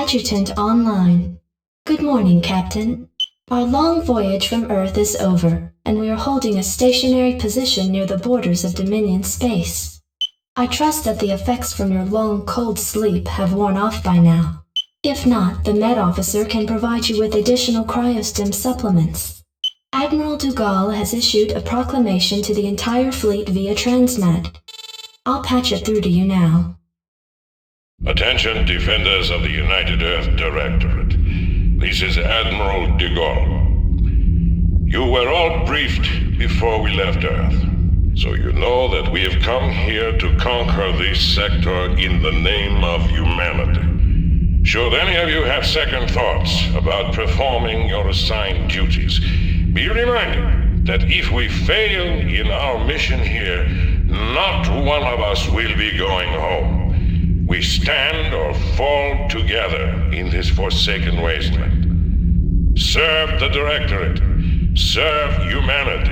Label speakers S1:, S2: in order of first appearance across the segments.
S1: Adjutant online. Good morning, Captain. Our long voyage from Earth is over, and we are holding a stationary position near the borders of Dominion space. I trust that the effects from your long, cold sleep have worn off by now. If not, the Med Officer can provide you with additional cryostim supplements. Admiral Dougal has issued a proclamation to the entire fleet via Transmed. I'll patch it through to you now.
S2: Attention, defenders of the United Earth Directorate. This is Admiral Dougal. You were all briefed before we left Earth, so you know that we have come here to conquer this sector in the name of humanity. Should any of you have second thoughts about performing your assigned duties, be reminded that if we fail in our mission here, not one of us will be going home. We stand or fall together in this forsaken wasteland. Serve the Directorate. Serve humanity.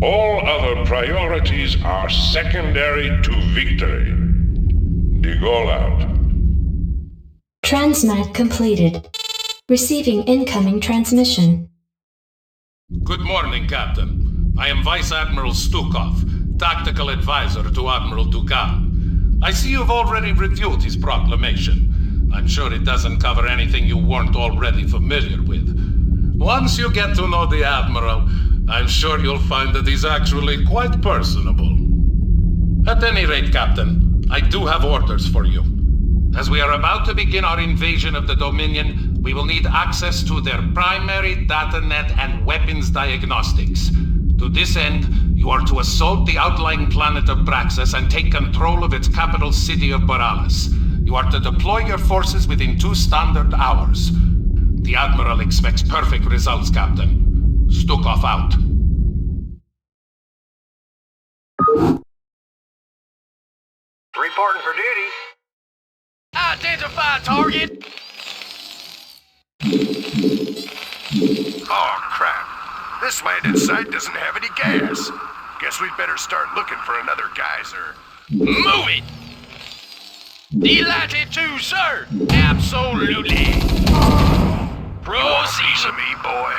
S2: All other priorities are secondary to victory. Dougal out.
S1: Transmat completed. Receiving incoming transmission.
S3: Good morning, Captain. I am Vice Admiral Stukov, Tactical Advisor to Admiral Dougal. I see you've already reviewed his proclamation. I'm sure it doesn't cover anything you weren't already familiar with. Once you get to know the Admiral, I'm sure you'll find that he's actually quite personable. At any rate, Captain, I do have orders for you. As we are about to begin our invasion of the Dominion, we will need access to their primary data net and weapons diagnostics. To this end, you are to assault the outlying planet of Braxis and take control of its capital city of Boralis. You are to deploy your forces within 2 standard hours. The Admiral expects perfect results, Captain. Stukov out.
S4: Reporting for duty.
S5: Identify target!
S4: Oh, crap. This landing site doesn't have any gas. Guess we'd better start looking for another geyser.
S5: Move it! Delighted to, sir! Absolutely!
S4: You want a piece of me, boy?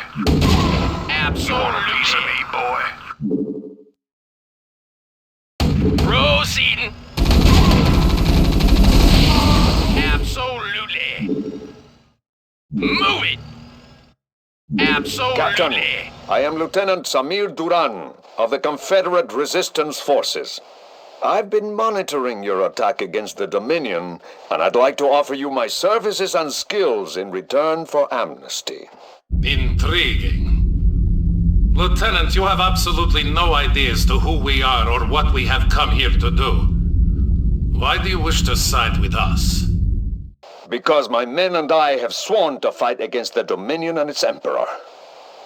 S5: Absolutely!
S4: You want a piece of me, boy?
S5: Proceeding! Absolutely! Move it! Absolutely!
S6: Captain, I am Lieutenant Samir Duran of the Confederate Resistance Forces. I've been monitoring your attack against the Dominion, and I'd like to offer you my services and skills in return for amnesty.
S3: Intriguing. Lieutenant, you have absolutely no idea as to who we are or what we have come here to do. Why do you wish to side with us?
S6: Because my men and I have sworn to fight against the Dominion and its Emperor.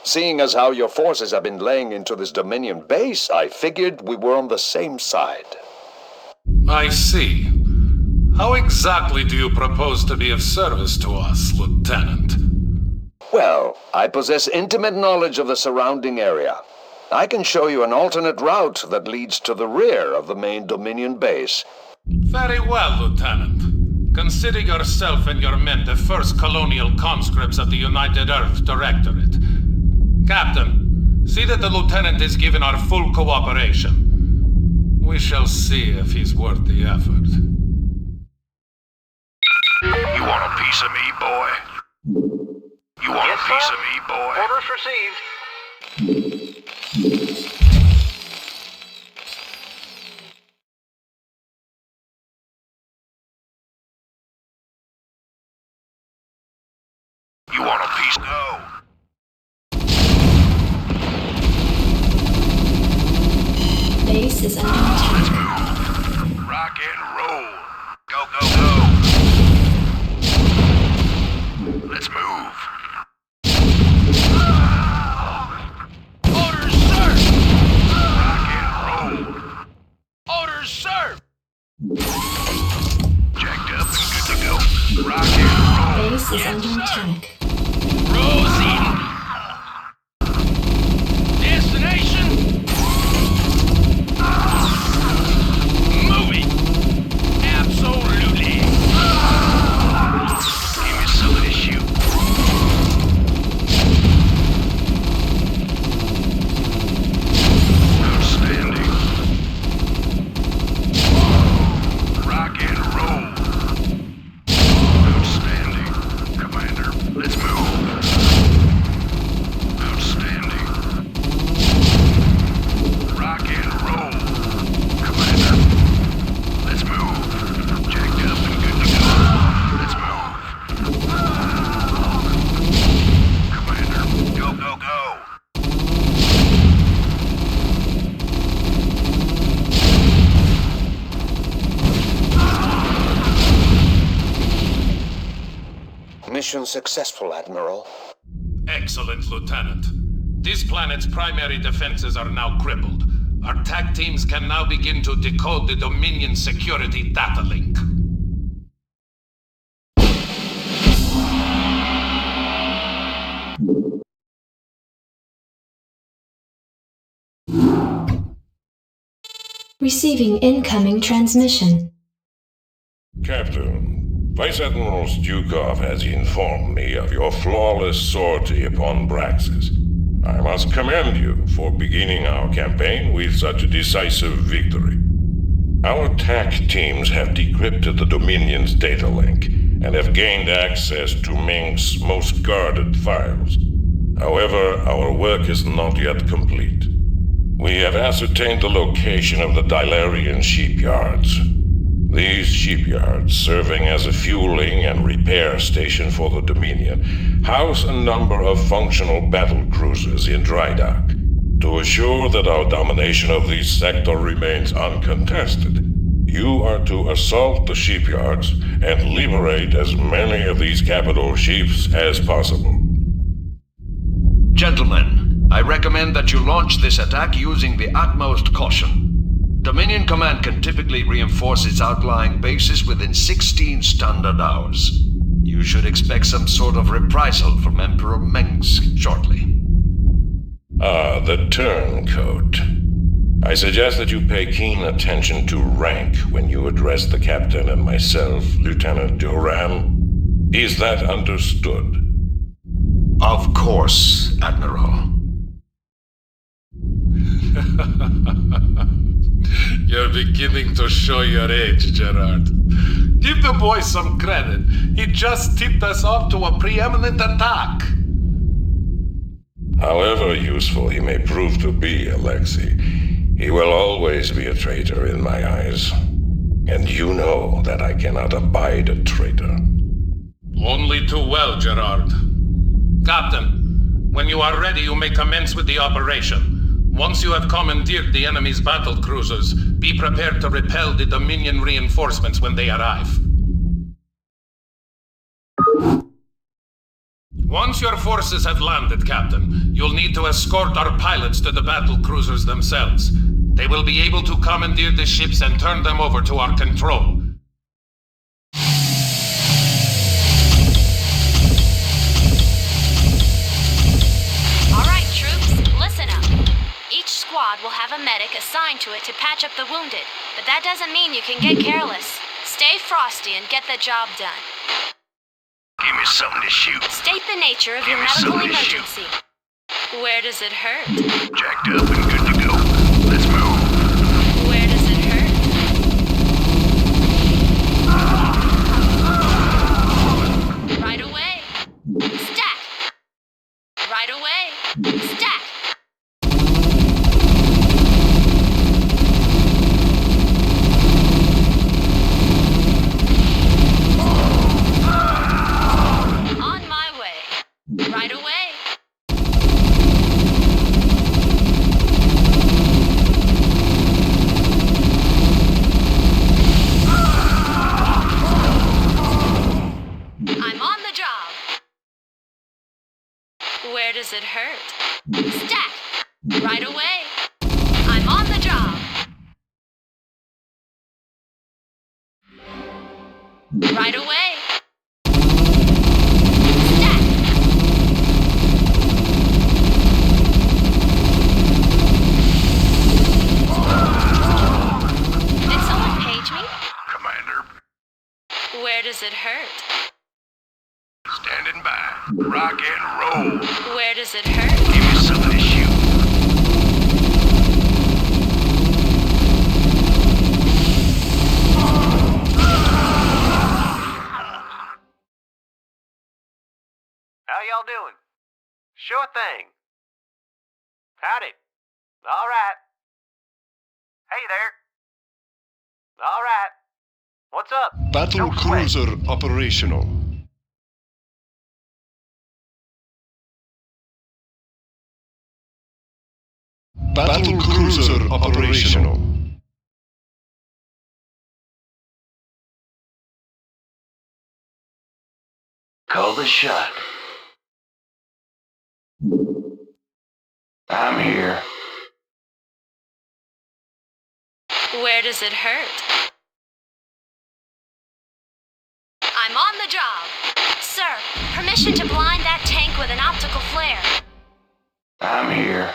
S6: Seeing as how your forces have been laying into this Dominion base, I figured we were on the same side.
S3: I see. How exactly do you propose to be of service to us, Lieutenant?
S6: Well, I possess intimate knowledge of the surrounding area. I can show you an alternate route that leads to the rear of the main Dominion base.
S3: Very well, Lieutenant. Consider yourself and your men the first colonial conscripts of the United Earth Directorate. Captain, see that the Lieutenant is given our full cooperation. We shall see if he's worth the effort.
S4: You want a piece of me, boy? You want a piece of me, boy?
S5: Orders received.
S4: You want a piece? No.
S1: Base is under attack.
S4: Rock and roll. Go, go, go. Let's move.
S5: Orders, sir!
S4: Rock and roll.
S5: Orders, sir!
S4: Jacked up and good to go. Rock and roll.
S1: Base is under attack.
S5: Proceeding. Destination. Move it. Absolutely.
S4: Give me
S6: mission successful, Admiral.
S3: Excellent, Lieutenant. This planet's primary defenses are now crippled. Our TAC teams can now begin to decode the Dominion security data link.
S1: Receiving incoming transmission.
S2: Captain, Vice Admiral Stukov has informed me of your flawless sortie upon Braxis. I must commend you for beginning our campaign with such a decisive victory. Our TAC teams have decrypted the Dominion's data link and have gained access to Mengsk's most guarded files. However, our work is not yet complete. We have ascertained the location of the Dilarian shipyards. These shipyards, serving as a fueling and repair station for the Dominion, house a number of functional battle cruisers in dry dock. To assure that our domination of this sector remains uncontested, you are to assault the shipyards and liberate as many of these capital ships as possible.
S4: Gentlemen, I recommend that you launch this attack using the utmost caution. Dominion Command can typically reinforce its outlying bases within 16 standard hours. You should expect some sort of reprisal from Emperor Mengsk shortly.
S2: Ah, the turncoat. I suggest that you pay keen attention to rank when you address the captain and myself, Lieutenant Duran. Is that understood?
S4: Of course, Admiral.
S3: You're beginning to show your age, Gerard. Give the boy some credit. He just tipped us off to a preeminent attack.
S2: However useful he may prove to be, Alexei, he will always be a traitor in my eyes. And you know that I cannot abide a traitor.
S3: Only too well, Gerard. Captain, when you are ready, you may commence with the operation. Once you have commandeered the enemy's battle cruisers, be prepared to repel the Dominion reinforcements when they arrive. Once your forces have landed, Captain, you'll need to escort our pilots to the battle cruisers themselves. They will be able to commandeer the ships and turn them over to our control.
S7: All right, troops, listen up. Each squad will have a medic assigned to it to patch up the wounded, but that doesn't mean you can get careless. Stay frosty and get the job done.
S4: Give me something to shoot.
S7: State the nature of your
S4: Give me
S7: medical
S4: something to shoot.
S7: emergency. Where does it hurt?
S4: Jacked up and good to go. Let's move.
S7: Where does it hurt? Right away. Stack. Right away. Stack. On my way. Right away. I'm on the job. Where does it hurt? Stack. Right away. I'm on the job. Right away. Stack. Did someone page me?
S4: Commander,
S7: Where does it hurt?
S4: standing by. Rock and roll.
S7: Where does it hurt?
S4: Give me something to shoot.
S8: How y'all doing? Sure thing. Howdy. All right. Hey there. All right. What's up?
S9: Battle
S8: Don't sweat.
S9: cruiser operational. Battle cruiser operational.
S4: Call the shot. I'm here.
S7: Where does it hurt? I'm on the job. Sir, permission to blind that tank with an optical flare.
S4: I'm here.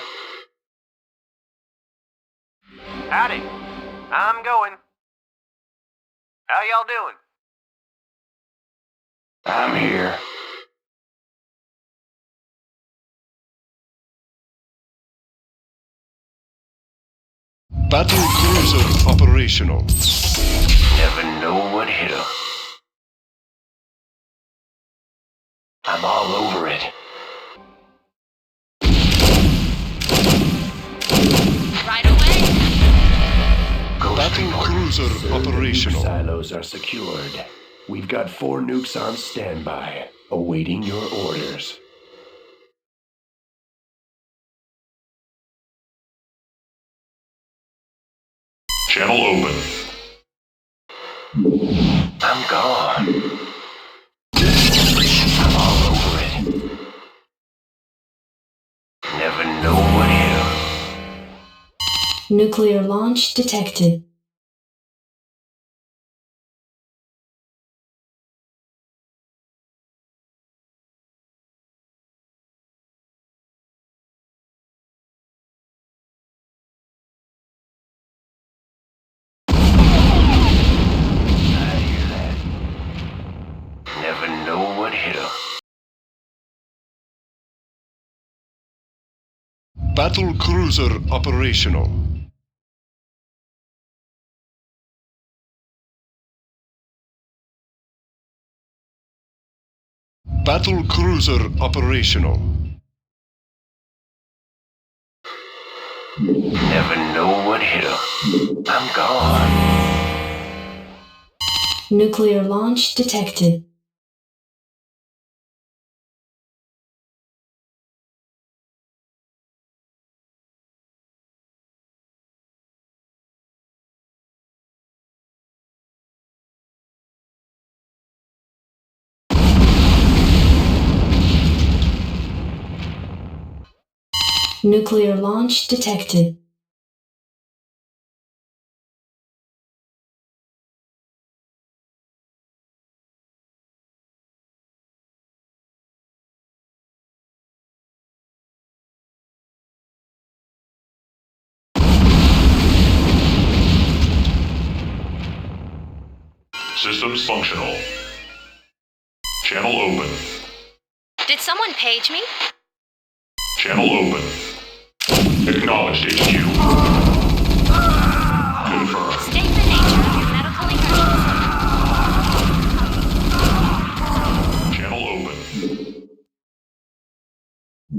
S8: Howdy. I'm going. How y'all doing?
S4: I'm here.
S9: Battle cruiser operational.
S4: Never know what hit 'em. I'm all over it.
S7: Right away.
S9: Battle cruiser operational.
S10: Silos are secured. We've got 4 nukes on standby, awaiting your orders.
S2: Channel open.
S4: I'm gone. I'm all over it. Never know what hit 'em.
S1: Nuclear launch detected.
S4: Never know what hit 'em.
S9: Battle cruiser operational. Battle cruiser operational.
S4: Never know what hit 'em. I'm gone.
S1: Nuclear launch detected. Nuclear launch detected.
S2: Systems functional. Channel open.
S7: Did someone page me?
S2: Channel open. Acknowledged HQ. Confirmed.
S7: State the nature of your medical emergency.
S2: Channel open.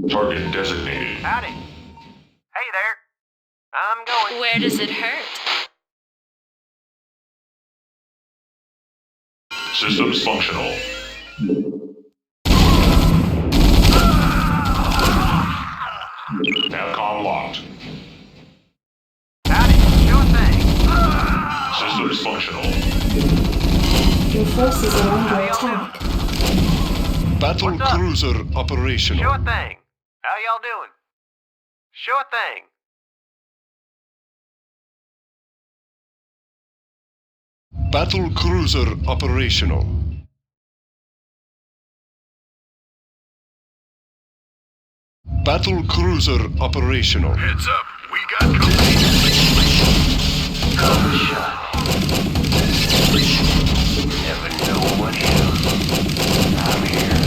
S2: Target designated.
S8: Howdy. Hey there. I'm going.
S7: Where does it hurt?
S2: Systems functional. Navcom locked.
S8: Howdy. Sure thing.
S2: Systems functional.
S1: Your forces are under attack.
S9: Battle
S8: What's up?
S9: cruiser operational.
S8: Sure thing. How y'all doing? Sure thing.
S9: Battle cruiser operational. Battle cruiser operational.
S4: Heads up, we got company. Call the shot. Never know what hit 'em. I'm here.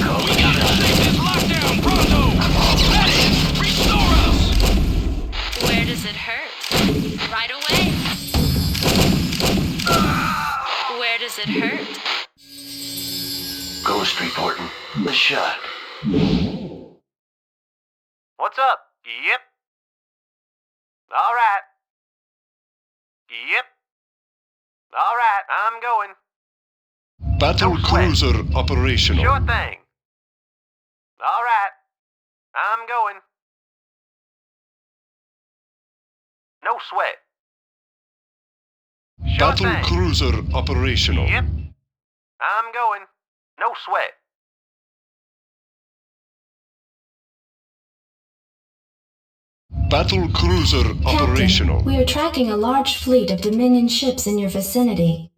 S4: Call the shot.
S5: Shake this lockdown, pronto! Ready! Restore us!
S7: Where does it hurt? Right away. Where does it hurt?
S4: Ghost reporting. The shot.
S8: What's up? Yep. All right. Yep. All right, I'm going.
S9: Battle
S8: No sweat.
S9: cruiser operational.
S8: Sure thing. All right, I'm going. No sweat. Sure
S9: Battle
S8: thing.
S9: cruiser operational.
S8: Yep. I'm going. No sweat.
S9: Battle cruiser operational.
S1: Captain, we are tracking a large fleet of Dominion ships in your vicinity.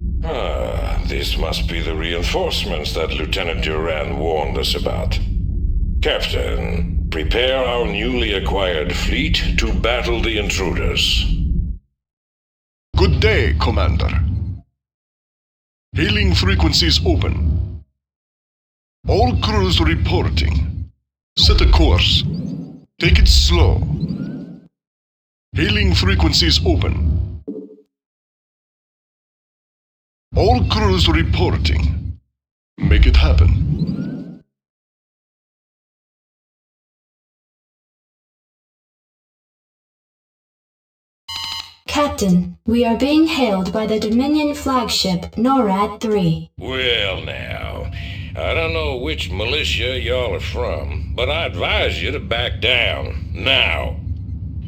S2: This must be the reinforcements that Lieutenant Duran warned us about. Captain, prepare our newly acquired fleet to battle the intruders.
S9: Good day, Commander. Hailing frequencies open. All crews reporting. Set a course. Take it slow. Hailing frequencies open. All crews reporting. Make it happen.
S1: Captain, we are being hailed by the Dominion flagship NORAD 3.
S2: Well now, I don't know which militia y'all are from, but I advise you to back down, now.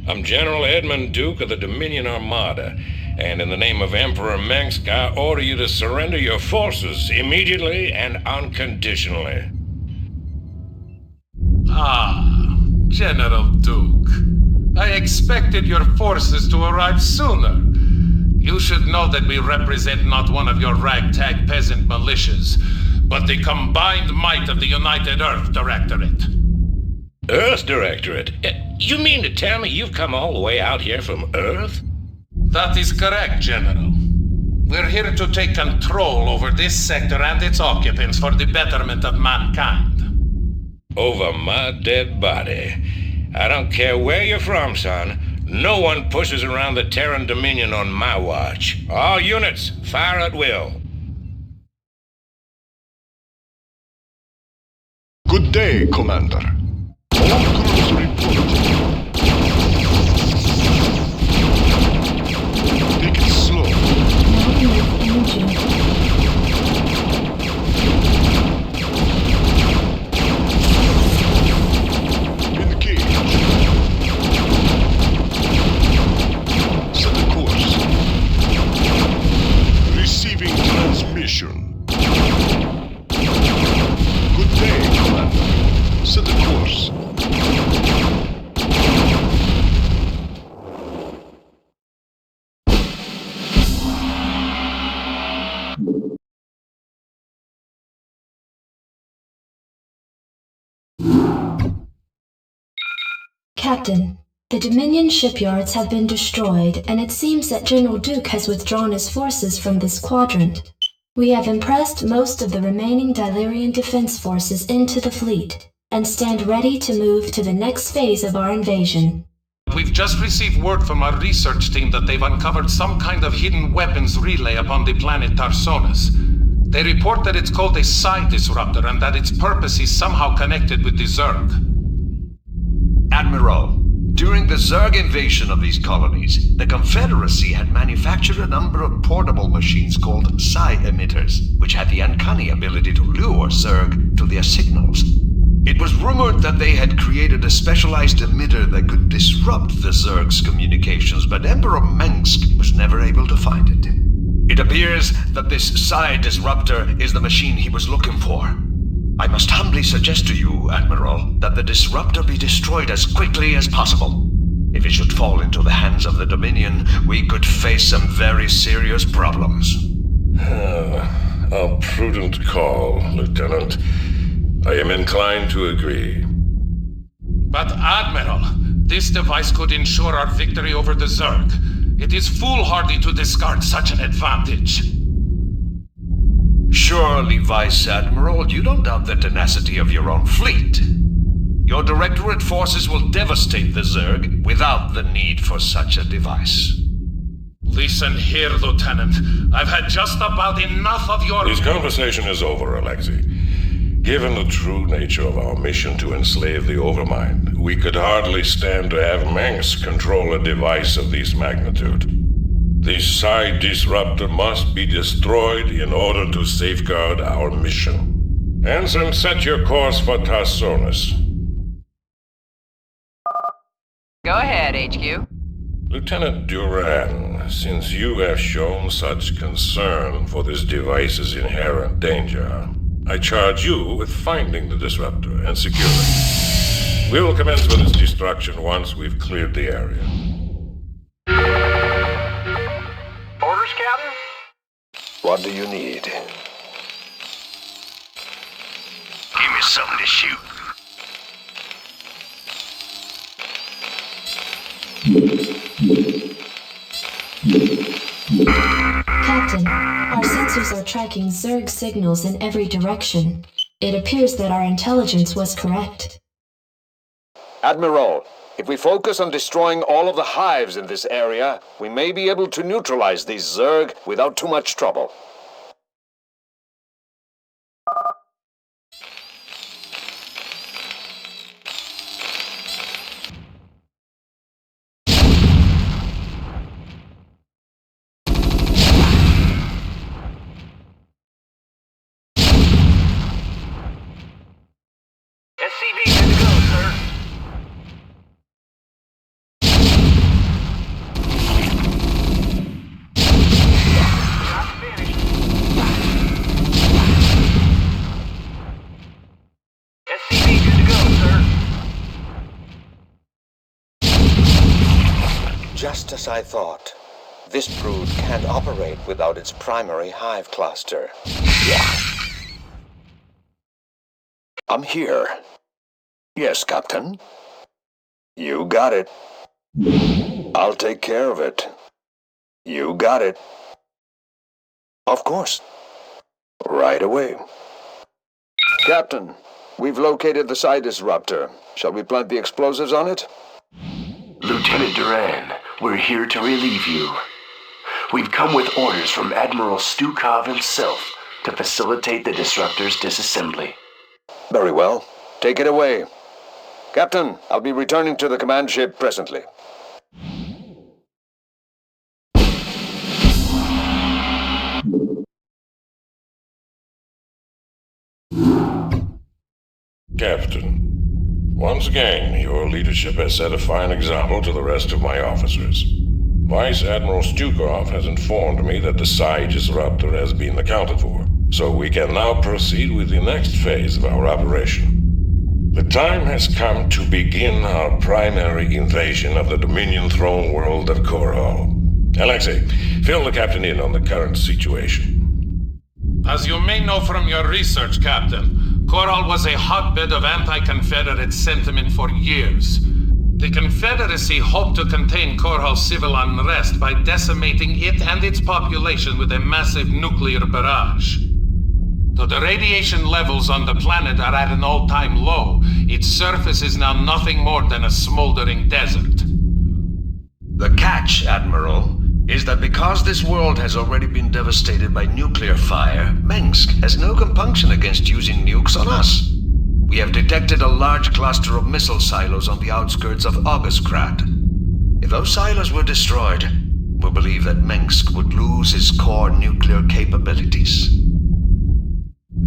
S2: I'm General Edmund Duke of the Dominion Armada, and in the name of Emperor Mengsk, I order you to surrender your forces immediately and unconditionally.
S3: Ah, General Duke. I expected your forces to arrive sooner. You should know that we represent not one of your ragtag peasant militias, but the combined might of the United Earth Directorate.
S2: Earth Directorate? You mean to tell me you've come all the way out here from Earth?
S3: That is correct, General. We're here to take control over this sector and its occupants for the betterment of mankind.
S2: Over my dead body. I don't care where you're from, son. No one pushes around the Terran Dominion on my watch. All units, fire at will.
S9: Good day, Commander. All crews reporting. Take it slow. Engage. Set a course. Receiving transmission. Good day, Commander. Set a course.
S1: Captain, the Dominion shipyards have been destroyed, and it seems that General Duke has withdrawn his forces from this quadrant. We have impressed most of the remaining Dilerian defense forces into the fleet, and stand ready to move to the next phase of our invasion.
S3: We've just received word from our research team that they've uncovered some kind of hidden weapons relay upon the planet Tarsonis. They report that it's called a psi disruptor and that its purpose is somehow connected with the Zerg.
S4: Admiral, during the Zerg invasion of these colonies, the Confederacy had manufactured a number of portable machines called psi emitters, which had the uncanny ability to lure Zerg to their signals. It was rumored that they had created a specialized emitter that could disrupt the Zerg's communications, but Emperor Mengsk was never able to find it. It appears that this psi disruptor is the machine he was looking for. I must humbly suggest to you, Admiral, that the disruptor be destroyed as quickly as possible. If it should fall into the hands of the Dominion, we could face some very serious problems.
S2: A prudent call, Lieutenant. I am inclined to agree.
S3: But Admiral, this device could ensure our victory over the Zerg. It is foolhardy to discard such an advantage.
S4: Surely, Vice Admiral, you don't doubt the tenacity of your own fleet. Your Directorate forces will devastate the Zerg without the need for such a device.
S3: Listen here, Lieutenant. I've had just about enough of your—
S2: This conversation is over, Alexei. Given the true nature of our mission to enslave the Overmind, we could hardly stand to have Mengsk control a device of this magnitude. The psi disruptor must be destroyed in order to safeguard our mission. Ensign, set your course for Tarsonis.
S11: Go ahead, HQ.
S2: Lieutenant Duran, since you have shown such concern for this device's inherent danger, I charge you with finding the disruptor and securing it. We will commence with its destruction once we've cleared the area.
S8: Orders, Captain?
S6: What do you need?
S10: Give me something to shoot.
S1: Captain, our sensors are tracking Zerg signals in every direction. It appears that our intelligence was correct.
S6: Admiral, if we focus on destroying all of the hives in this area, we may be able to neutralize these Zerg without too much trouble.
S8: SCV, good to go, sir. Not finished. SCV, good to go, sir.
S6: Just as I thought. This brood can't operate without its primary hive cluster. I'm here. Yes, Captain. You got it. I'll take care of it. You got it. Of course. Right away. Captain, we've located the psi disruptor. Shall we plant the explosives on it?
S10: Lieutenant Duran, we're here to relieve you. We've come with orders from Admiral Stukov himself to facilitate the disruptor's disassembly.
S6: Very well. Take it away. Captain, I'll be returning to the command ship presently.
S2: Captain, once again, your leadership has set a fine example to the rest of my officers. Vice Admiral Stukov has informed me that the psi disruptor has been accounted for, so we can now proceed with the next phase of our operation. The time has come to begin our primary invasion of the Dominion throne world of Korhal. Alexei, fill the captain in on the current situation.
S3: As you may know from your research, Captain, Korhal was a hotbed of anti-Confederate sentiment for years. The Confederacy hoped to contain Korhal's civil unrest by decimating it and its population with a massive nuclear barrage. Though the radiation levels on the planet are at an all-time low, its surface is now nothing more than a smoldering desert.
S4: The catch, Admiral, is that because this world has already been devastated by nuclear fire, Mengsk has no compunction against using nukes on us. We have detected a large cluster of missile silos on the outskirts of Augustgrad. If those silos were destroyed, we believe that Mengsk would lose its core nuclear capabilities.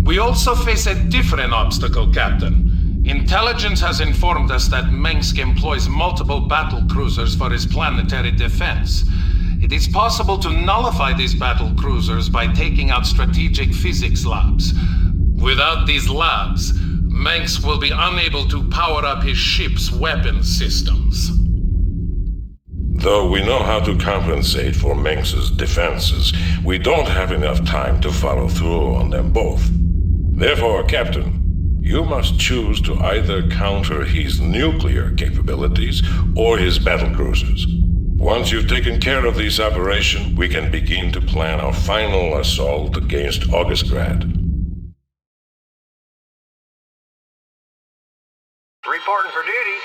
S3: We also face a different obstacle, Captain. Intelligence has informed us that Mengsk employs multiple battle cruisers for his planetary defense. It is possible to nullify these battle cruisers by taking out strategic physics labs. Without these labs, Mengsk will be unable to power up his ship's weapon systems.
S2: Though we know how to compensate for Mengsk's defenses, we don't have enough time to follow through on them both. Therefore, Captain, you must choose to either counter his nuclear capabilities or his battlecruisers. Once you've taken care of this operation, we can begin to plan our final assault against Augustgrad.
S8: Reporting for duty.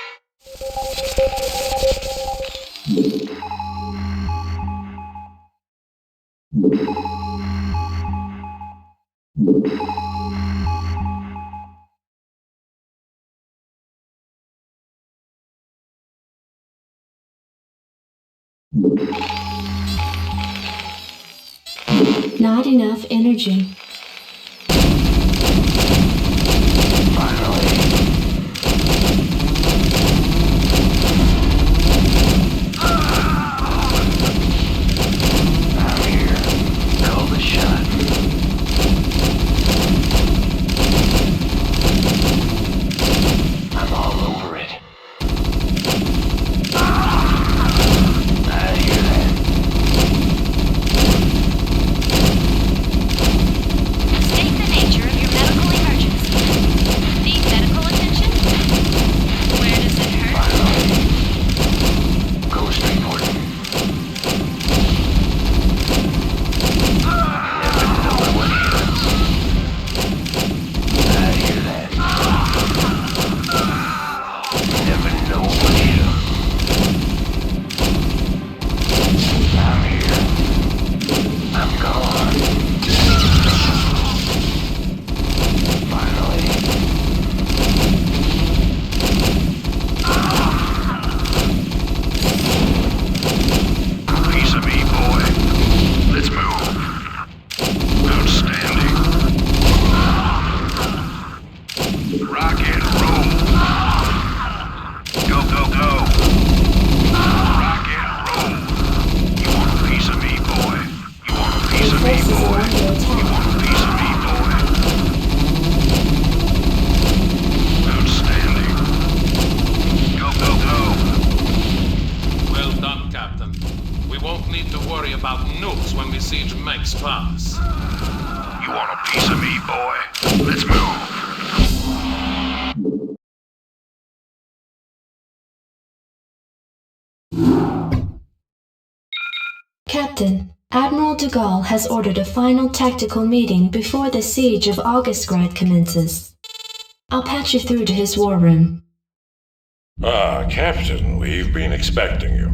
S1: Not enough energy.
S3: We won't need to worry about nukes when we siege Mengsk Pass.
S10: You want a piece of me, boy? Let's move.
S1: Captain, Admiral de Gaulle has ordered a final tactical meeting before the siege of Augustgrad commences. I'll patch you through to his war room.
S2: Ah, Captain, we've been expecting you.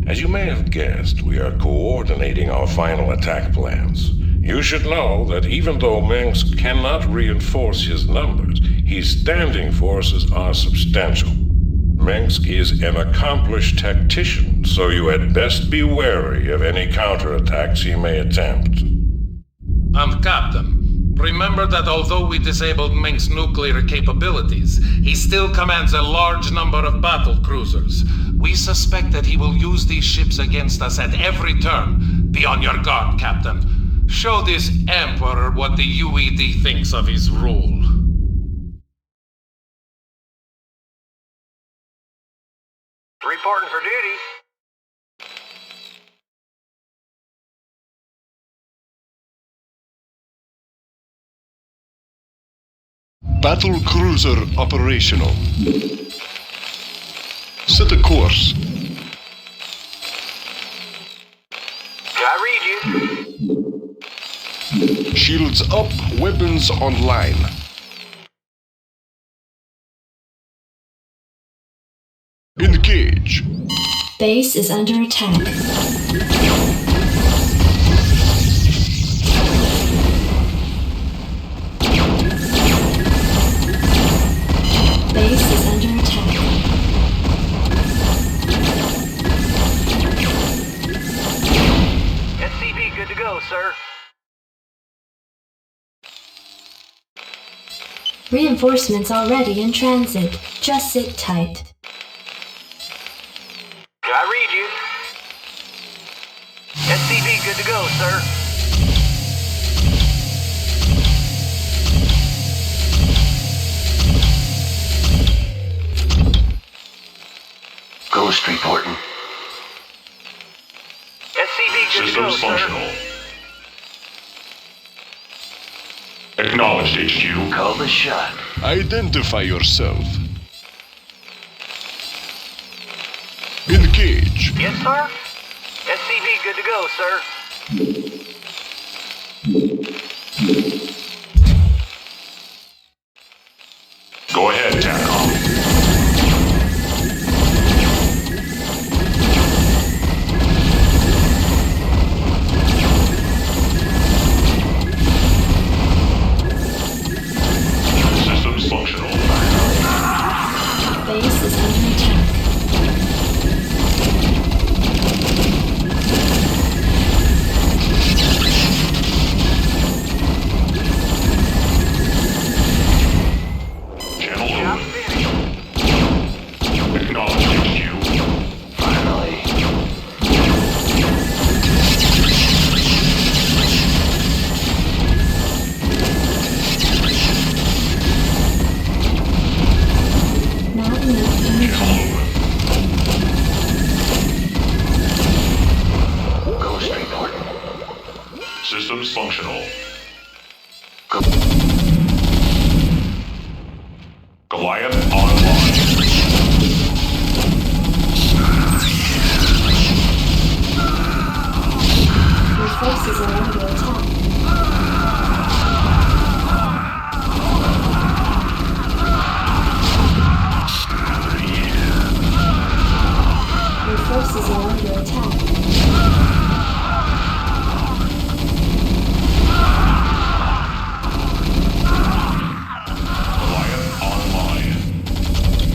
S2: As you may have guessed, we are coordinating our final attack plans. You should know that even though Mengsk cannot reinforce his numbers, his standing forces are substantial. Mengsk is an accomplished tactician, so you had best be wary of any counterattacks he may attempt.
S3: And Captain, remember that although we disabled Mengsk's nuclear capabilities, he still commands a large number of battle cruisers. We suspect that he will use these ships against us at every turn. Be on your guard, Captain. Show this Emperor what the UED thinks of his rule.
S8: Reporting for duty.
S9: Battle cruiser operational. Set a course.
S8: I read you.
S9: Shields up, weapons online. Engage.
S1: Base is under attack. Base is under attack.
S8: SCV good to go, sir.
S1: Reinforcements already in transit. Just sit tight.
S8: I read you. SCV good to go, sir.
S10: Ghost reporting.
S8: SCV good to go,
S9: Systems
S8: sir.
S9: functional. Acknowledged, HQ.
S10: Call the shot.
S9: Identify yourself. Engage.
S8: Yes, sir. SCV good to go, sir.
S9: Go ahead, TACOM. Systems functional.
S1: Base is under attack.
S9: Channel open. Acknowledged, HQ.
S10: Finally.
S1: Not enough energy.
S10: Ghost reporting.
S9: Systems functional. Goliath online.
S1: Your forces are under attack. Your forces are under attack.
S9: Goliath online.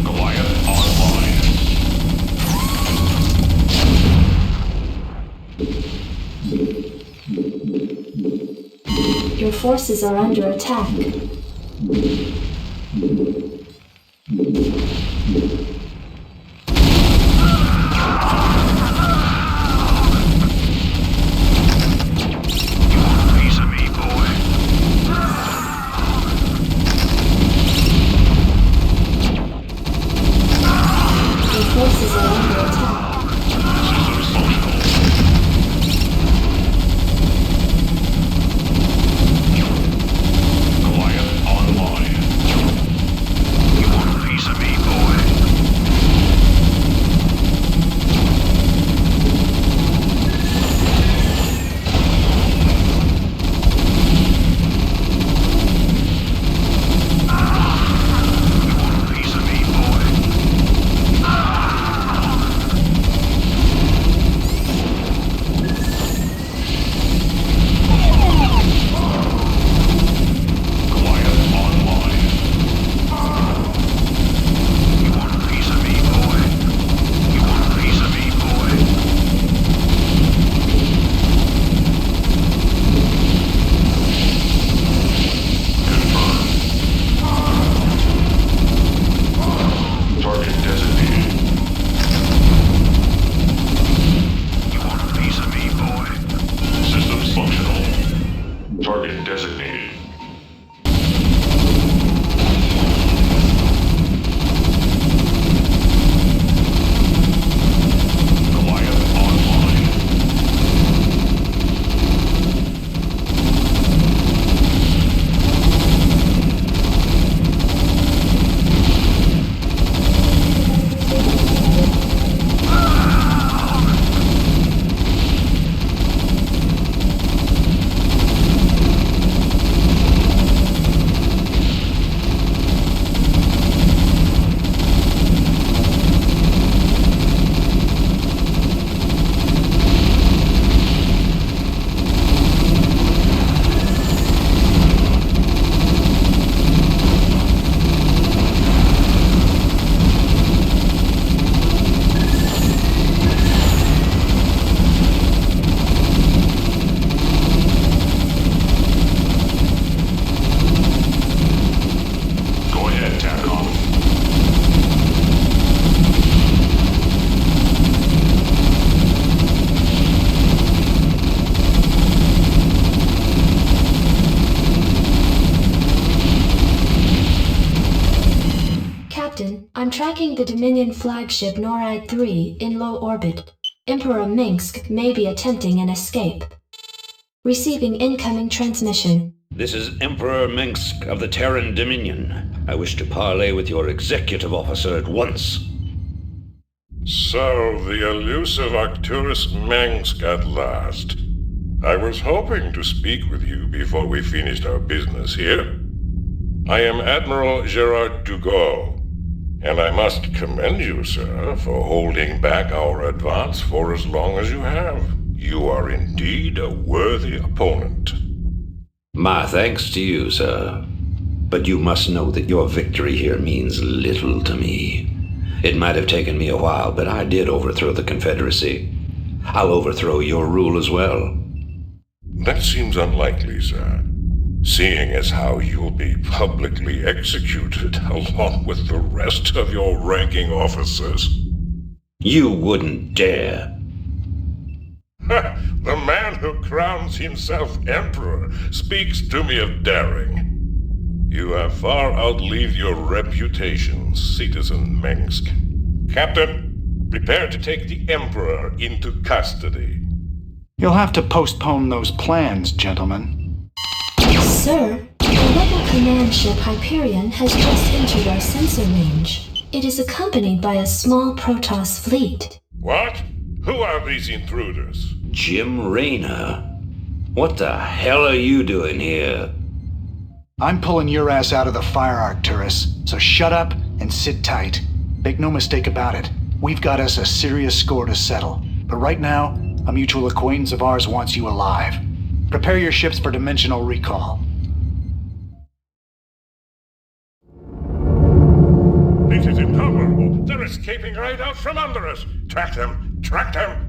S9: Goliath online.
S1: Your forces are under attack.
S10: Piece of me, boy.
S1: Your forces are under attack.
S9: Systems functional.
S2: target designated. Goliath online.
S1: I'm tracking the Dominion flagship NORAD-3 in low orbit. Emperor Mengsk may be attempting an escape. Receiving incoming transmission.
S12: This is Emperor Mengsk of the Terran Dominion. I wish to parley with your executive officer at once.
S2: So, the elusive Arcturus Mengsk at last. I was hoping to speak with you before we finished our business here. I am Admiral Gerard Dugas, and I must commend you, sir, for holding back our advance for as long as you have. You are indeed a worthy opponent.
S12: My thanks to you, sir. But you must know that your victory here means little to me. It might have taken me a while, but I did overthrow the Confederacy. I'll overthrow your rule as well.
S2: That seems unlikely, sir. Seeing as how you'll be publicly executed along with the rest of your ranking officers.
S12: You wouldn't dare.
S2: The man who crowns himself emperor speaks to me of daring. You have far outlived your reputation, citizen Mengsk. Captain, prepare to take the emperor into custody.
S13: You'll have to postpone those plans, gentlemen.
S1: Sir, the rebel command ship Hyperion has just entered our sensor range. It is accompanied by a small Protoss fleet.
S2: What? Who are these intruders?
S12: Jim Raynor? What the hell are you doing here?
S13: I'm pulling your ass out of the fire, Arcturus, so shut up and sit tight. Make no mistake about it, we've got us a serious score to settle. But right now, a mutual acquaintance of ours wants you alive. Prepare your ships for dimensional recall.
S2: This is intolerable. They're escaping right out from under us. Track them! Track them!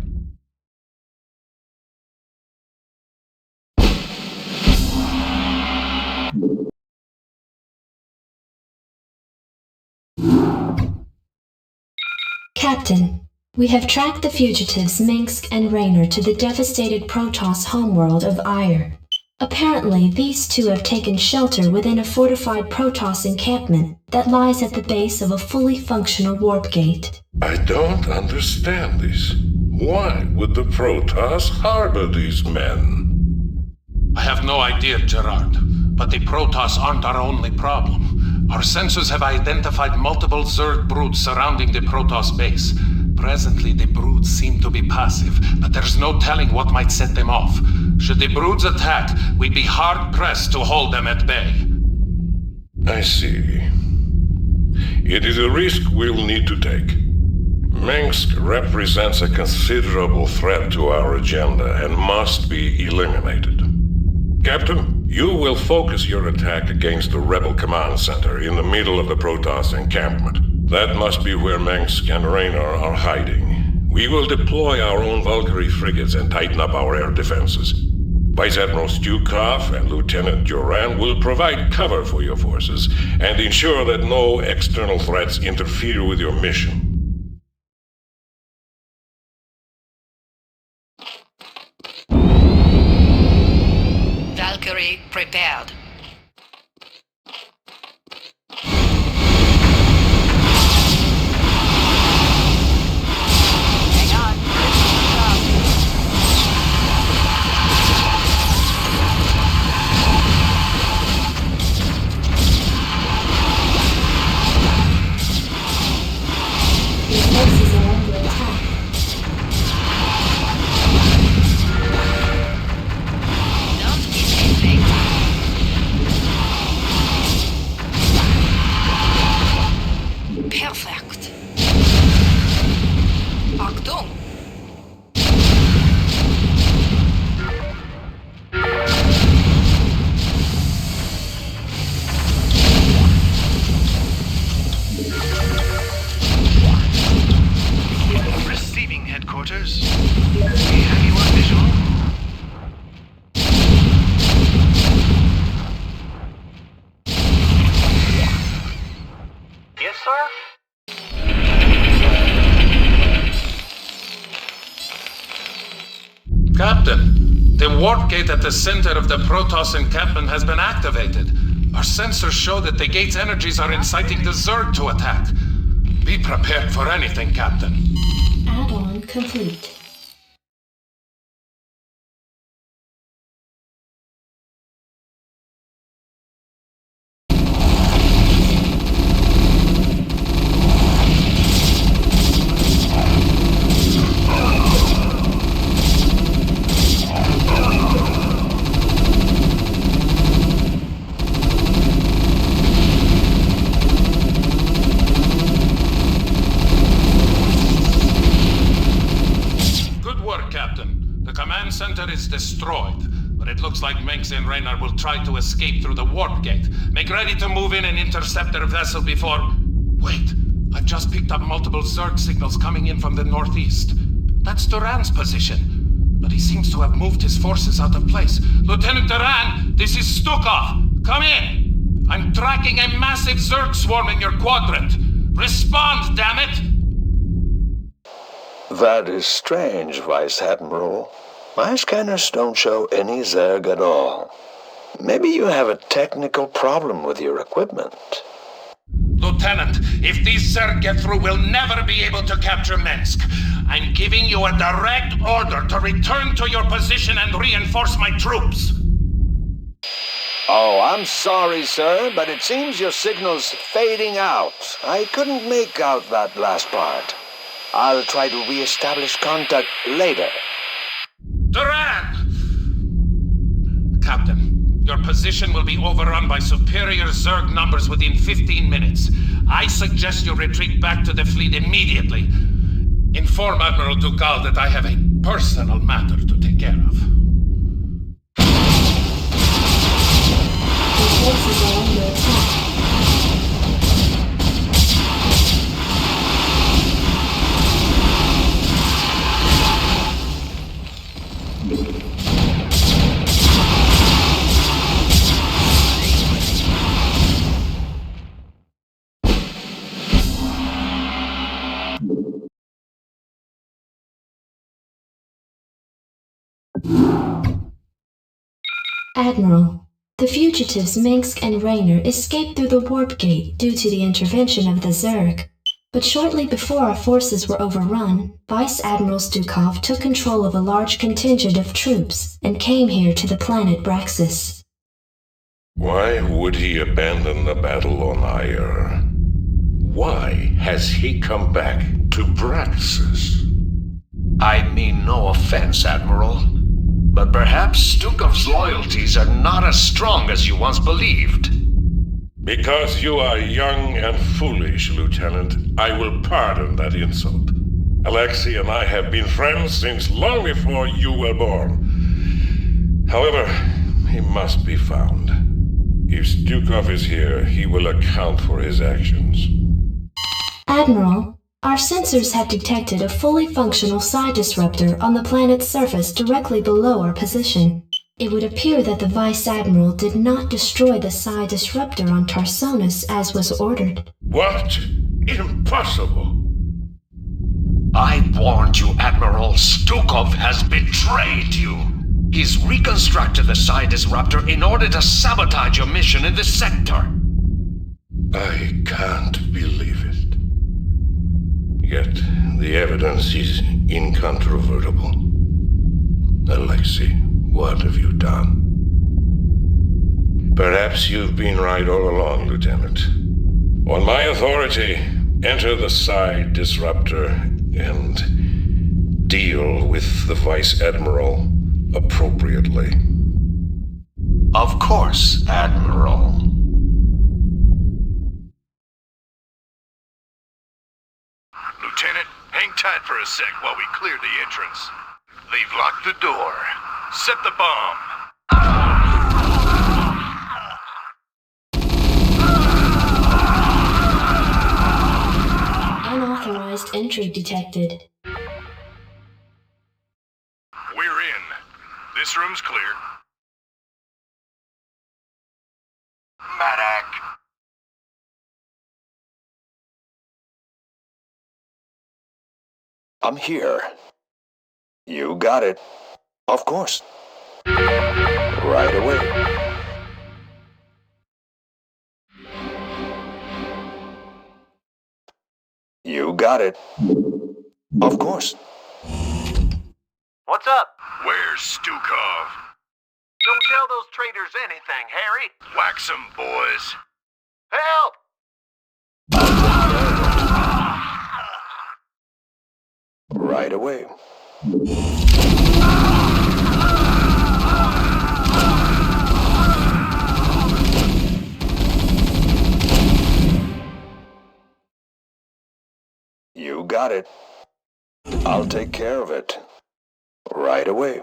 S1: Captain, we have tracked the fugitives Mengsk and Raynor to the devastated Protoss homeworld of Ire. Apparently, these two have taken shelter within a fortified Protoss encampment that lies at the base of a fully functional warp gate.
S2: I don't understand this. Why would the Protoss harbor these men?
S3: I have no idea, Gerard, but the Protoss aren't our only problem. Our sensors have identified multiple Zerg broods surrounding the Protoss base. Presently, the broods seem to be passive, but there's no telling what might set them off. Should the broods attack, we'd be hard-pressed to hold them at bay.
S2: I see. It is a risk we'll need to take. Mengsk represents a considerable threat to our agenda and must be eliminated. Captain, you will focus your attack against the Rebel Command Center in the middle of the Protoss encampment. That must be where Mengsk and Raynor are hiding. We will deploy our own Valkyrie frigates and tighten up our air defenses. Vice Admiral Stukov and Lieutenant Duran will provide cover for your forces and ensure that no external threats interfere with your mission.
S11: Valkyrie prepared. Perfect. Achtung!
S10: Receiving headquarters. We have you on visual.
S8: Yes, sir?
S3: Captain, the warp gate at the center of the Protoss encampment has been activated. Our sensors show that the gate's energies are inciting the Zerg to attack. Be prepared for anything, Captain.
S1: Add-on complete.
S3: Center is destroyed, but it looks like Mengsk and Raynor will try to escape through the warp gate. Make ready to move in and intercept their vessel before... Wait, I've just picked up multiple Zerg signals coming in from the northeast. That's Duran's position, but he seems to have moved his forces out of place. Lieutenant Duran, this is Stukov. Come in. I'm tracking a massive Zerg swarm in your quadrant. Respond, damn it!
S6: That is strange, Vice Admiral. My scanners don't show any Zerg at all. Maybe you have a technical problem with your equipment.
S3: Lieutenant, if these Zerg get through, we'll never be able to capture Mengsk. I'm giving you a direct order to return to your position and reinforce my troops.
S6: Oh, I'm sorry, sir, but it seems your signal's fading out. I couldn't make out that last part. I'll try to re-establish contact later.
S3: Duran! Captain, your position will be overrun by superior Zerg numbers within 15 minutes. I suggest you retreat back to the fleet immediately. Inform Admiral Ducal that I have a personal matter to take care of.
S1: The forces are under attack. Admiral, the fugitives Mengsk and Raynor escaped through the warp gate due to the intervention of the Zerg. But shortly before our forces were overrun, Vice Admiral Stukov took control of a large contingent of troops and came here to the planet Braxis.
S2: Why would he abandon the battle on Aiur? Why has he come back to Braxis?
S4: I mean no offense, Admiral, but perhaps Stukov's loyalties are not as strong as you once believed.
S2: Because you are young and foolish, Lieutenant, I will pardon that insult. Alexei and I have been friends since long before you were born. However, he must be found. If Stukov is here, he will account for his actions.
S1: Admiral, our sensors have detected a fully functional psi disruptor on the planet's surface directly below our position. It would appear that the Vice Admiral did not destroy the psi disruptor on Tarsonis as was ordered.
S2: What? Impossible!
S4: I warned you, Admiral. Stukov has betrayed you. He's reconstructed the Psi Disruptor in order to sabotage your mission in this sector.
S2: I can't believe it. Yet the evidence is incontrovertible. Alexei, what have you done? Perhaps you've been right all along, Lieutenant. On my authority, enter the Psi Disruptor and deal with the Vice Admiral appropriately.
S4: Of course, Admiral.
S10: Lieutenant, hang tight for a sec while we clear the entrance. They've locked the door. Set the bomb.
S1: Unauthorized entry detected.
S10: We're in. This room's clear. Madak.
S6: I'm here. You got it. Of course. Right away. You got it. Of course.
S8: What's up?
S10: Where's Stukov?
S8: Don't tell those traitors anything, Harry.
S10: Whack some boys.
S8: Help!
S6: Right away. You got it. I'll take care of it. Right away.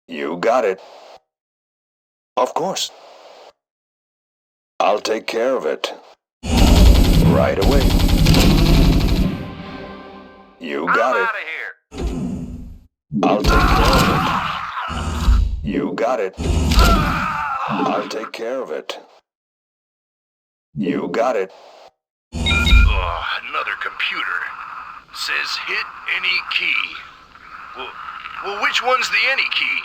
S6: You got it. Of course. I'll take care of it. Right away. You got it.
S8: I'm out of here.
S6: I'll take care of it. You got it. I'll take care of it. You got it.
S10: Oh, another computer. Says hit any key. Well, which one's the any key?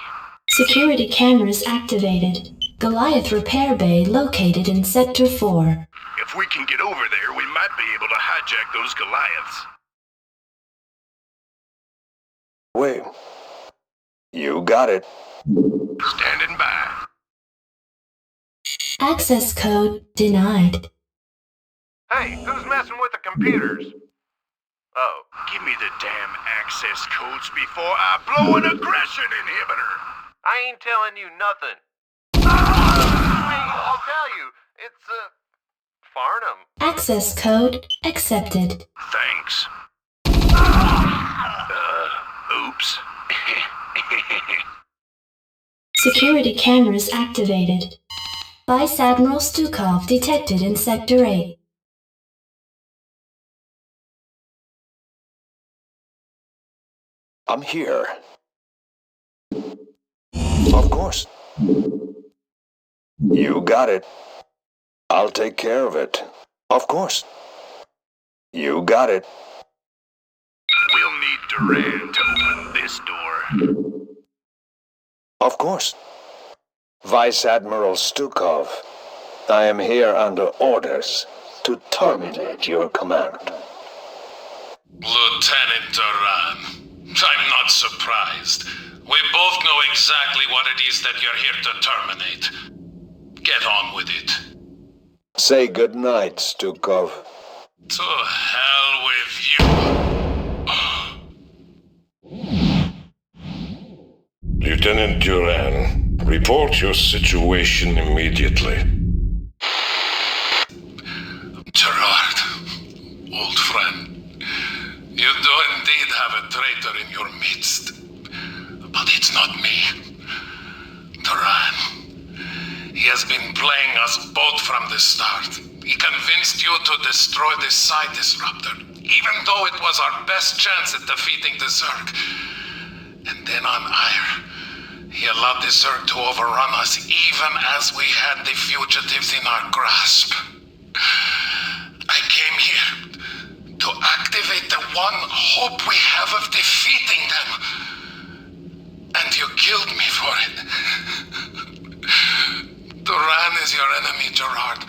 S1: Security cameras activated. Goliath repair bay located in Sector 4.
S10: If we can get over there, we might be able to hijack those Goliaths.
S6: Wait. You got it.
S10: Standing by.
S1: Access code denied.
S8: Hey, who's messing with the computers? Oh,
S10: Give me the damn access codes before I blow an aggression inhibitor.
S8: I ain't telling you nothing. Wait, I'll tell you. It's, Farnham.
S1: Access code accepted.
S10: Thanks. Oops.
S1: Security cameras activated. Vice Admiral Stukov detected in Sector 8.
S6: I'm here. Of course. You got it. I'll take care of it. Of course. You got it.
S10: We'll need Duran to open this door.
S6: Of course. Vice Admiral Stukov, I am here under orders to terminate your command.
S3: Lieutenant Duran, I'm not surprised. We both know exactly what it is that you're here to terminate. Get on with it.
S6: Say good night, Stukov.
S3: To hell with you.
S2: Lieutenant Duran, report your situation immediately.
S3: Gerard, old friend, you do indeed have a traitor in your midst. But it's not me. Duran, he has been playing us both from the start. He convinced you to destroy the Psi Disruptor, even though it was our best chance at defeating the Zerg. And then on Ire, he allowed the Zerg to overrun us even as we had the fugitives in our grasp. I came here to activate the one hope we have of defeating them. And you killed me for it. Duran is your enemy, Gerard.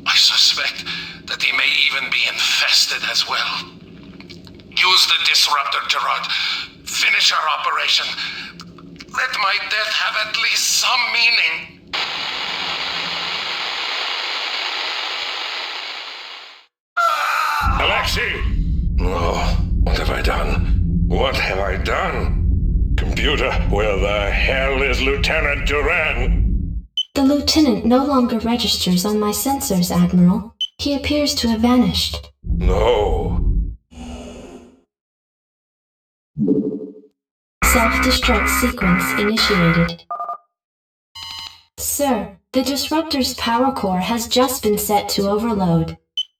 S3: I suspect that he may even be infested as well. Use the disruptor, Gerard. Finish our operation. Let my death have at least some meaning.
S2: Alexei! Oh, what have I done? What have I done? Computer, where the hell is Lieutenant Duran?
S1: The lieutenant no longer registers on my sensors, Admiral. He appears to have vanished.
S2: No.
S1: Self-destruct sequence initiated. Sir, the disruptor's power core has just been set to overload.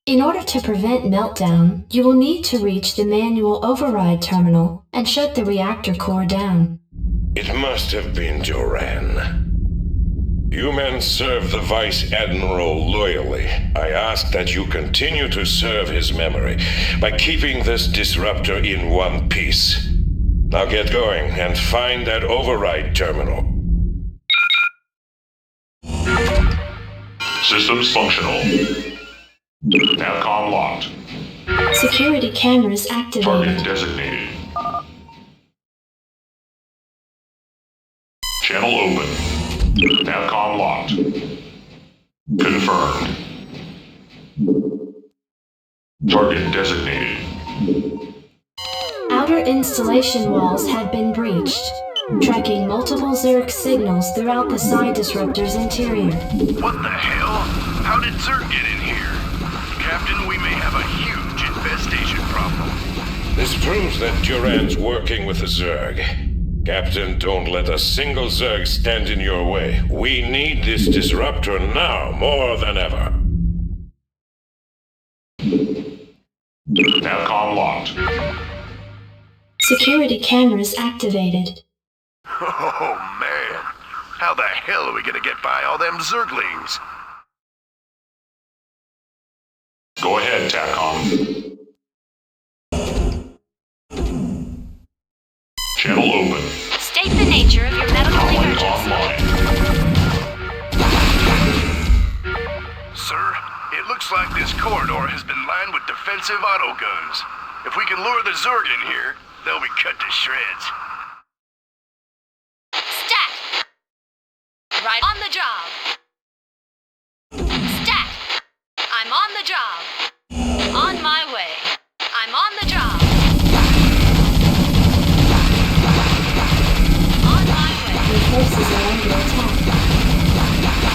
S1: In order to prevent meltdown, you will need to reach the manual override terminal and shut the reactor core down.
S2: It must have been Duran. You men serve the Vice Admiral loyally. I ask that you continue to serve his memory by keeping this disruptor in one piece. Now get going and find that override terminal.
S14: Systems functional. Navcom locked.
S1: Security cameras activated.
S14: Target designated. Channel open. Navcom locked. Confirmed. Target designated.
S1: Outer installation walls had been breached, tracking multiple Zerg signals throughout the Psi Disruptor's interior.
S10: What the hell? How did Zerg get in here? Captain, we may have a huge infestation problem.
S2: This proves that Duran's working with the Zerg. Captain, don't let a single Zerg stand in your way. We need this disruptor now, more than ever.
S14: Navcom locked.
S1: Security cameras activated.
S10: Oh, man. How the hell are we gonna get by all them Zerglings?
S14: Go ahead, TACOM. Channel open.
S7: State the nature of your medical emergency.
S14: Online.
S10: Sir, it looks like this corridor has been lined with defensive autoguns. If we can lure the Zerg in here, they'll be cut to shreds.
S7: Stat! Right on the job. Stat! I'm on the job. On my way. I'm on the job. On my way.
S1: Your forces are under attack.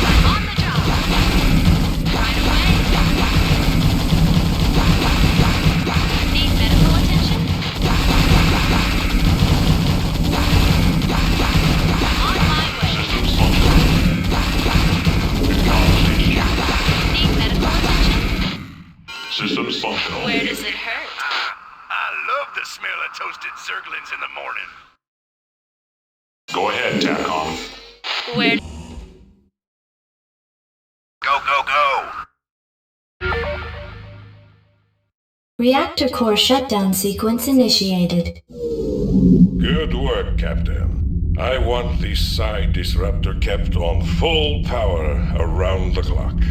S7: I'm on the job. Right away. Need medical attention? On my way. Need medical attention?
S14: Systems functional.
S7: Where does it hurt?
S10: I love the smell of toasted Zerglings in the morning.
S14: Go ahead, TACOM.
S7: Where?
S10: Go, go, go!
S1: Reactor core shutdown sequence initiated.
S2: Good work, Captain. I want the Psi Disruptor kept on full power around the clock.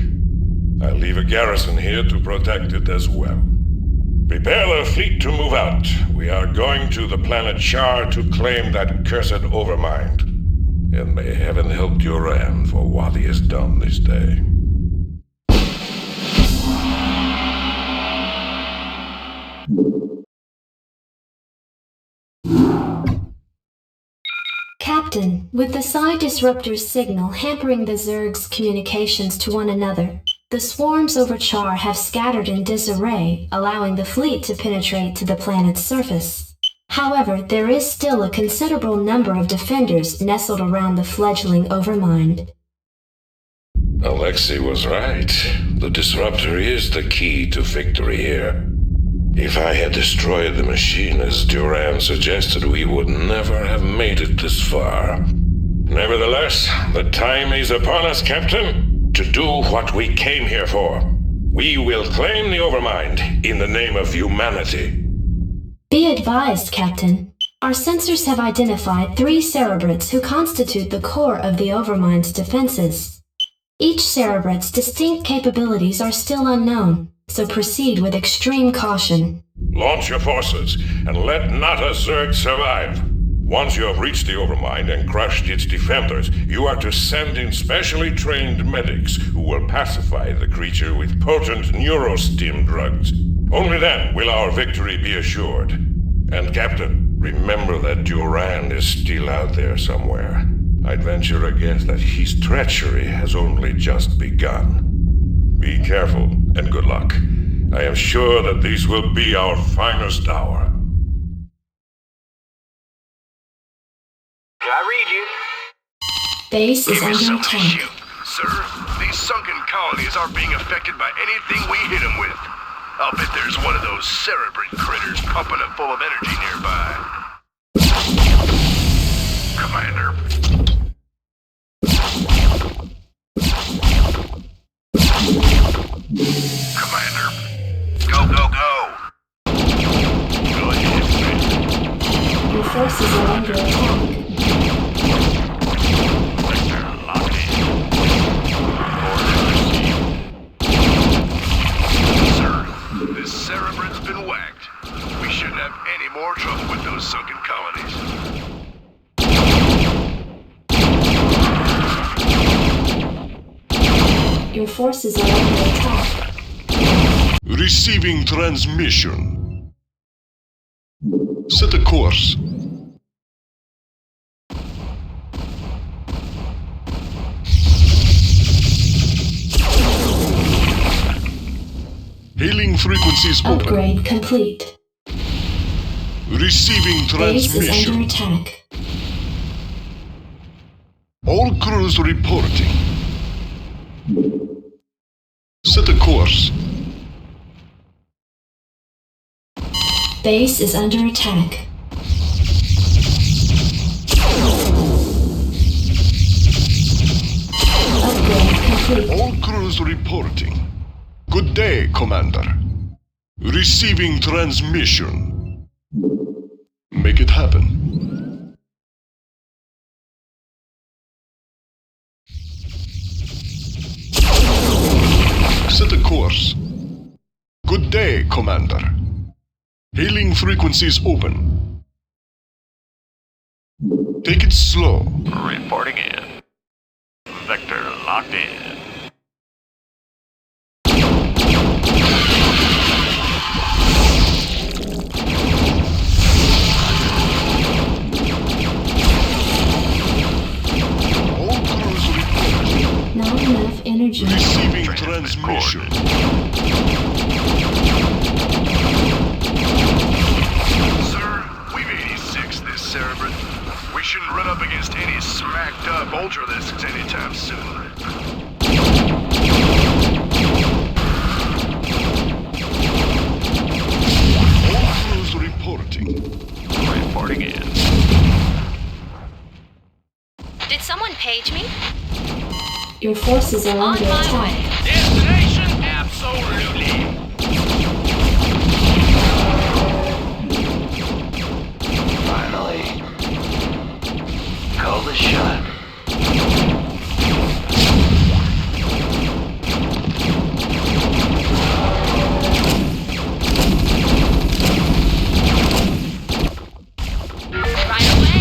S2: I'll leave a garrison here to protect it as well. Prepare the fleet to move out. We are going to the planet Char to claim that cursed overmind. And may heaven help Duran for what he has done this day.
S1: Captain, with the Psi Disruptor's signal hampering the Zerg's communications to one another, the swarms over Char have scattered in disarray, allowing the fleet to penetrate to the planet's surface. However, there is still a considerable number of defenders nestled around the fledgling Overmind.
S2: Alexei was right. The disruptor is the key to victory here. If I had destroyed the machine as Duran suggested, we would never have made it this far. Nevertheless, the time is upon us, Captain, to do what we came here for. We will claim the Overmind in the name of humanity.
S1: Be advised, Captain. Our sensors have identified 3 Cerebrates who constitute the core of the Overmind's defenses. Each Cerebrate's distinct capabilities are still unknown, so proceed with extreme caution.
S2: Launch your forces, and let not a Zerg survive. Once you have reached the Overmind and crushed its defenders, you are to send in specially trained medics who will pacify the creature with potent neurostim drugs. Only then will our victory be assured. And Captain, remember that Duran is still out there somewhere. I'd venture a guess that his treachery has only just begun. Be careful, and good luck. I am sure that this will be our finest hour.
S8: I read you.
S1: Base is under attack.
S10: Sir, these sunken colonies aren't being affected by anything we hit them with. I'll bet there's one of those cerebrate critters pumping it full of energy nearby. Commander. Commander. Go, go, go. Go ahead,
S1: Your forces are under attack.
S10: This Cerebrate's been whacked. We shouldn't have any more trouble with those sunken colonies.
S1: Your forces are under attack.
S9: Receiving transmission. Set a course. Hailing frequencies open.
S1: Upgrade complete.
S9: Receiving
S1: Base is
S9: transmission.
S1: under attack.
S9: All crews reporting. Set a course.
S1: Base is under attack. Upgrade complete.
S9: All crews reporting. Good day, Commander. Receiving transmission. Make it happen. Set a course. Good day, Commander. Hailing frequencies open. Take it slow.
S14: Reporting in. Vector locked in.
S1: Not enough energy.
S9: Receiving transmission.
S10: Sir, we've 86 this Cerebrate. We shouldn't run up against any smacked up Ultralisks anytime soon.
S9: All crews reporting.
S14: Reporting in.
S7: Did someone page me?
S1: Your forces are
S7: On
S1: under
S7: my
S1: attack.
S7: way.
S5: Destination? Absolutely.
S10: Finally. Call the shot.
S7: Right away.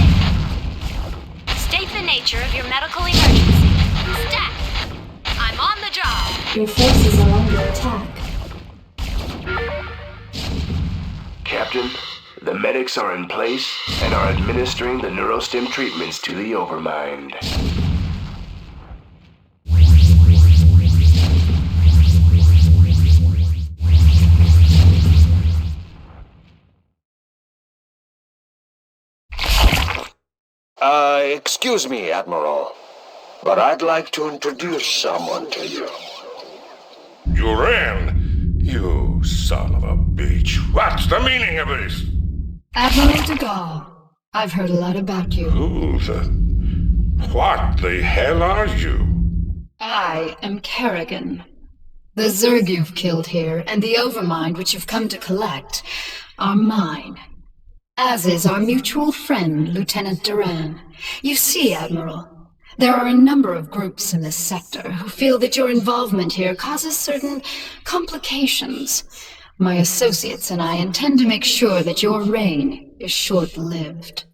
S7: State the nature of your medical emergency. Stat. I'm on the job.
S1: Your forces are under attack.
S10: Captain, the medics are in place and are administering the neurostim treatments to the Overmind.
S6: Excuse me, Admiral, but I'd like to introduce someone to you.
S2: Duran, you son of a bitch. What's the meaning of this?
S11: Admiral de Gaulle, I've heard a lot about you.
S2: What the hell are you?
S11: I am Kerrigan. The Zerg you've killed here, and the Overmind which you've come to collect, are mine. As is our mutual friend, Lieutenant Duran. You see, Admiral, there are a number of groups in this sector who feel that your involvement here causes certain complications. My associates and I intend to make sure that your reign is short-lived.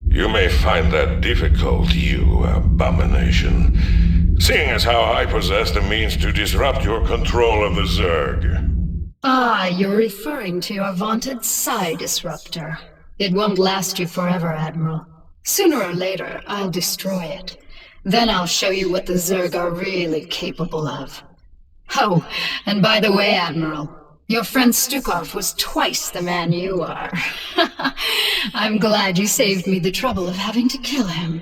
S2: You may find that difficult, you abomination, seeing as how I possess the means to disrupt your control of the Zerg.
S11: Ah, you're referring to your vaunted Psi Disruptor. It won't last you forever, Admiral. Sooner or later, I'll destroy it. Then I'll show you what the Zerg are really capable of. Oh, and by the way, Admiral, your friend Stukov was twice the man you are. I'm glad you saved me the trouble of having to kill him.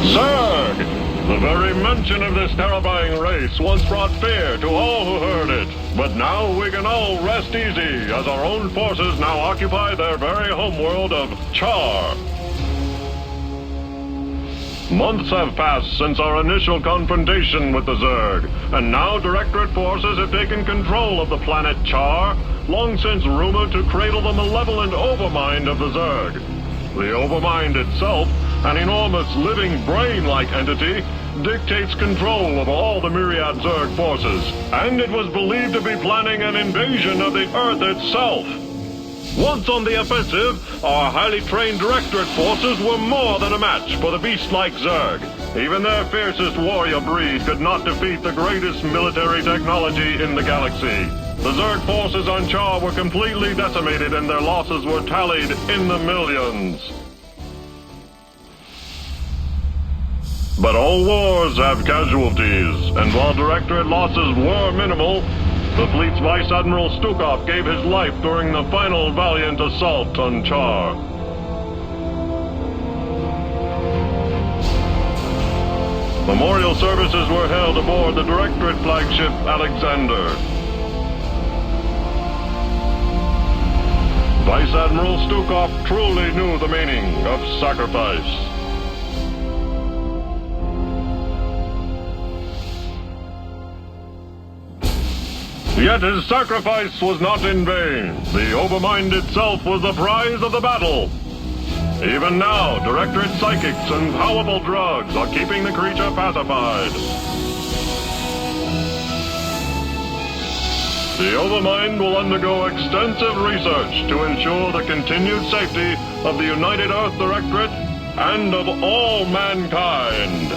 S9: Zerg! The very mention of this terrifying race once brought fear to all who heard it. But now we can all rest easy, as our own forces now occupy their very homeworld of Char. Months have passed since our initial confrontation with the Zerg, and now Directorate forces have taken control of the planet Char, long since rumored to cradle the malevolent overmind of the Zerg. The overmind itself, an enormous living brain-like entity, dictates control of all the myriad Zerg forces, and it was believed to be planning an invasion of the Earth itself. Once on the offensive, our highly trained Directorate forces were more than a match for the beast-like Zerg. Even their fiercest warrior breed could not defeat the greatest military technology in the galaxy. The Zerg forces on Char were completely decimated and their losses were tallied in the millions. But all wars have casualties, and while Directorate losses were minimal, the fleet's Vice Admiral Stukov gave his life during the final valiant assault on Char. Memorial services were held aboard the Directorate flagship Alexander. Vice Admiral Stukov truly knew the meaning of sacrifice. Yet his sacrifice was not in vain. The Overmind itself was the prize of the battle. Even now, Directorate psychics and powerful drugs are keeping the creature pacified. The Overmind will undergo extensive research to ensure the continued safety of the United Earth Directorate and of all mankind.